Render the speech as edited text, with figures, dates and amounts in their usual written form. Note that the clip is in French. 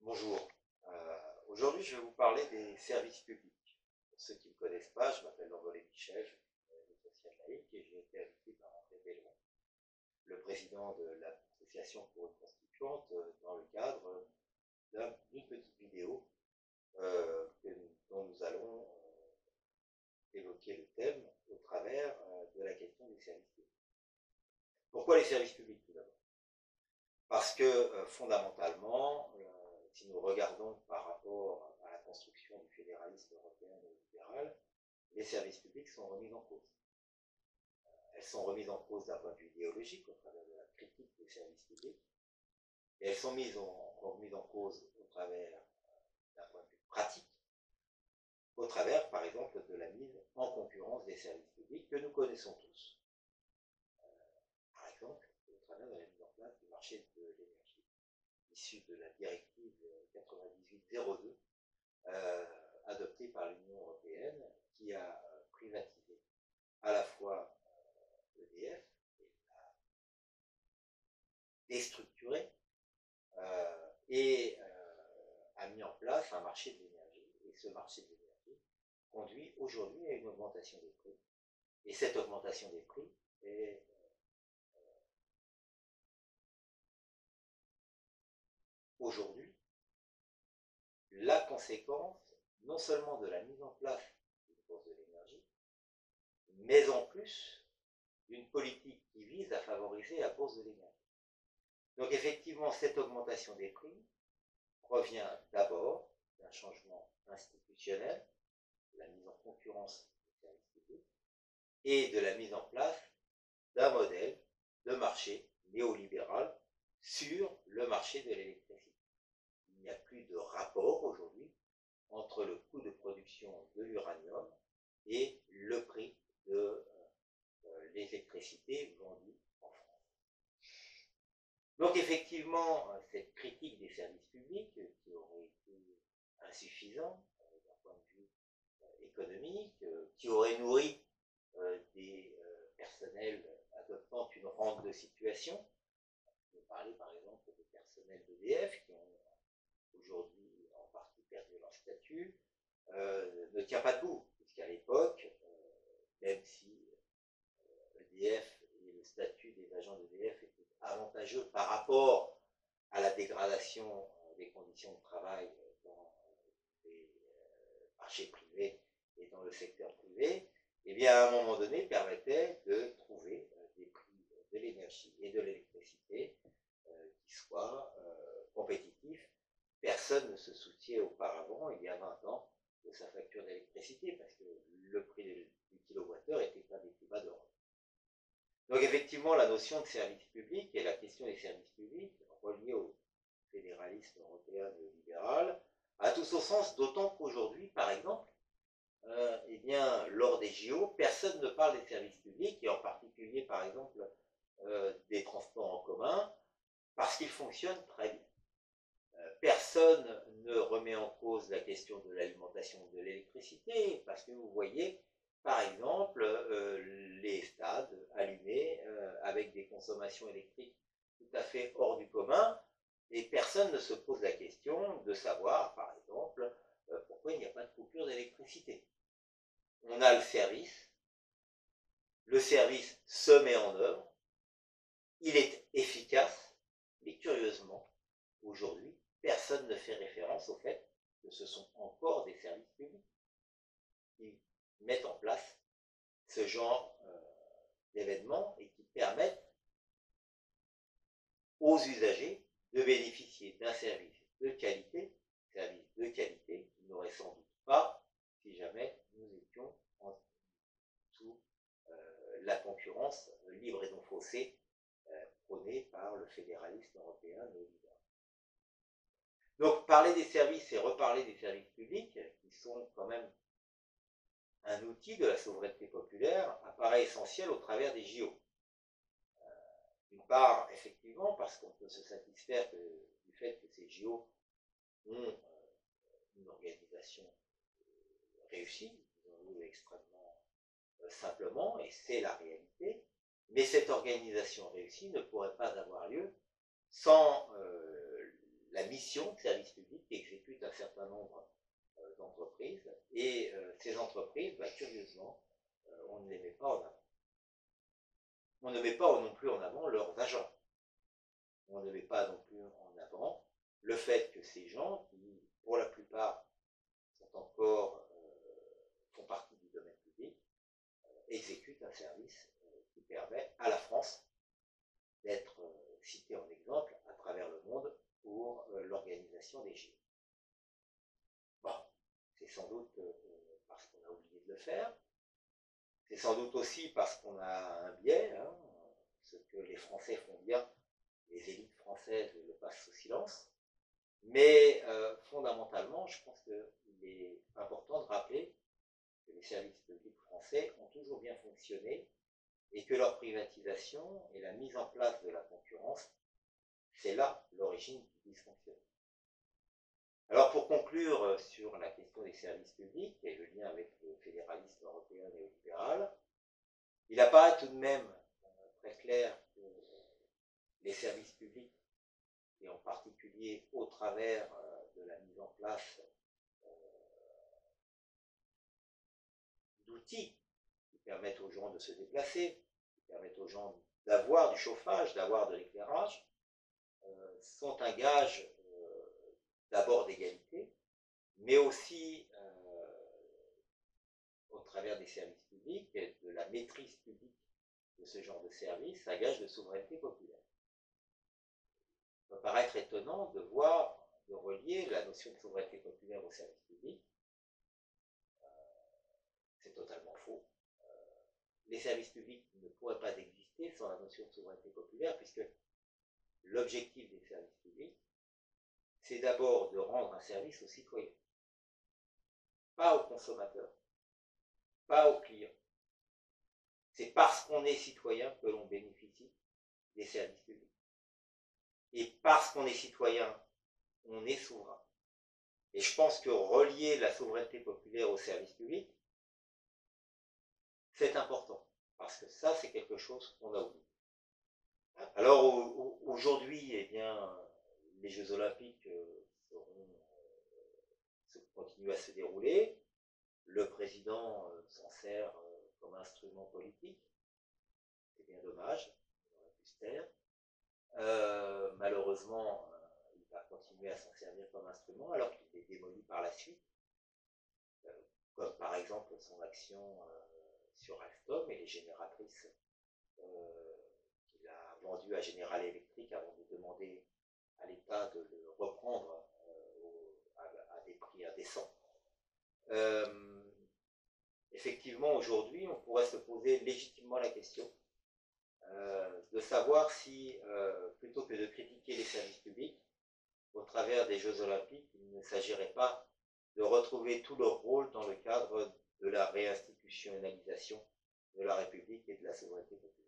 Bonjour. Aujourd'hui, je vais vous parler des services publics. Pour ceux qui ne me connaissent pas, je m'appelle Landolé Michel, je suis social laïque et j'ai été invité par André Bellon, le président de l'Association pour une constituante, dans le cadre d'une petite vidéo dont nous allons évoquer le thème au travers de la question des services publics. Pourquoi les services publics tout d'abord? Parce que fondamentalement, si nous regardons par rapport à la construction du fédéralisme européen néolibéral, les services publics sont remis en cause. Elles sont remises en cause d'un point de vue idéologique au travers de la critique des services publics, et elles sont remises en cause au travers d'un point de vue pratique, au travers par exemple de la mise en concurrence des services publics que nous connaissons tous, par exemple au travers de la mise en place du marché de l'énergie, issu de la directive 98/02 adoptée par l'Union européenne, qui a privatisé à la fois EDF et l'a déstructuré et a mis en place un marché de l'énergie. Et ce marché de l'énergie conduit aujourd'hui à une augmentation des prix. Et cette augmentation des prix est aujourd'hui la conséquence non seulement de la mise en place d'une bourse de l'énergie, mais en plus d'une politique qui vise à favoriser la bourse de l'énergie. Donc effectivement, cette augmentation des prix provient d'abord d'un changement institutionnel, de la mise en concurrence des services publics, et de la mise en place d'un modèle de marché néolibéral sur le marché de l'électricité. Il n'y a plus de rapport aujourd'hui entre le coût de production de l'uranium et le prix de l'électricité vendue en France. Donc effectivement, cette critique des services publics, qui aurait été insuffisant d'un point de vue économique, qui aurait nourri des personnels adoptant une rente de situation. Je vais parler par exemple des personnels d'EDF qui ont aujourd'hui en partie perdu leur statut, ne tient pas debout, puisqu'à l'époque, même si EDF et le statut des agents d'EDF étaient avantageux par rapport à la dégradation des conditions de travail dans les marchés privés et dans le secteur privé, et bien à un moment donné permettait de trouver des prix de l'énergie et de l'électricité qui soient compétitifs. Personne ne se souciait auparavant, il y a 20 ans, de sa facture d'électricité, parce que le prix du kilowattheure était un des plus bas d'Europe. Donc effectivement, la notion de service public et la question des services publics, reliée au fédéralisme européen néolibéral, a tout son sens, d'autant qu'aujourd'hui, par exemple, eh bien, lors des JO, personne ne parle des services publics, et en particulier, par exemple, des transports en commun, parce qu'ils fonctionnent très bien. Personne ne remet en cause la question de l'alimentation de l'électricité, parce que vous voyez, par exemple, les stades allumés avec des consommations électriques tout à fait hors du commun, et personne ne se pose la question de savoir, par exemple, pourquoi il n'y a pas de coupure d'électricité. On a le service se met en œuvre, il est efficace, mais curieusement, aujourd'hui, personne ne fait référence au fait que ce sont encore des services publics qui mettent en place ce genre d'événements et qui permettent aux usagers de bénéficier d'un service de qualité qu'ils n'auraient sans doute pas si jamais nous étions sous la concurrence libre et non faussée prônée par le fédéralisme européen néolibéral. Donc parler des services et reparler des services publics, qui sont quand même un outil de la souveraineté populaire, apparaît essentiel au travers des JO. D'une part, effectivement, parce qu'on peut se satisfaire du fait que ces JO ont une organisation réussie, disons-nous extrêmement simplement, et c'est la réalité, mais cette organisation réussie ne pourrait pas avoir lieu sans la mise mission de service public qu'exécutent un certain nombre d'entreprises, et ces entreprises, curieusement, on ne les met pas en avant. On ne met pas non plus en avant leurs agents. On ne met pas non plus en avant le fait que ces gens, qui pour la plupart sont encore, font partie du domaine public, exécutent un service qui permet à la France d'être cité en exemple à travers le monde pour l'organisation des JO. Bon, c'est sans doute parce qu'on a oublié de le faire, c'est sans doute aussi parce qu'on a un biais, hein, ce que les Français font bien, les élites françaises le passent sous silence, mais fondamentalement, je pense qu'il est important de rappeler que les services publics français ont toujours bien fonctionné et que leur privatisation et la mise en place de la concurrence, c'est là l'origine du dysfonctionnement. Alors pour conclure sur la question des services publics et le lien avec le fédéralisme européen néolibéral, il apparaît tout de même très clair que les services publics, et en particulier au travers de la mise en place d'outils qui permettent aux gens de se déplacer, qui permettent aux gens d'avoir du chauffage, d'avoir de l'éclairage, sont un gage d'abord d'égalité, mais aussi au travers des services publics et de la maîtrise publique de ce genre de service, un gage de souveraineté populaire. Il peut paraître étonnant de voir, de relier la notion de souveraineté populaire au service public. C'est totalement faux. Les services publics ne pourraient pas exister sans la notion de souveraineté populaire, puisque l'objectif des services publics, c'est d'abord de rendre un service aux citoyens, pas aux consommateurs, pas aux clients. C'est parce qu'on est citoyen que l'on bénéficie des services publics. Et parce qu'on est citoyen, on est souverain. Et je pense que relier la souveraineté populaire au service public, c'est important. Parce que ça, c'est quelque chose qu'on a oublié. Alors aujourd'hui, eh bien, les Jeux Olympiques continuent à se dérouler. Le président s'en sert comme instrument politique. C'est bien dommage, on aurait pu se taire. Malheureusement, il va continuer à s'en servir comme instrument alors qu'il est démoli par la suite, comme par exemple son action sur Alstom et les génératrices qu'il a vendues à General Electric avant de demander à l'État de le reprendre à des prix indécents. Effectivement, aujourd'hui, on pourrait se poser légitimement la question de savoir si, plutôt que de critiquer les services publics, au travers des Jeux Olympiques, il ne s'agirait pas de retrouver tout leur rôle dans le cadre de la réinstitutionnalisation de la République et de la souveraineté populaire.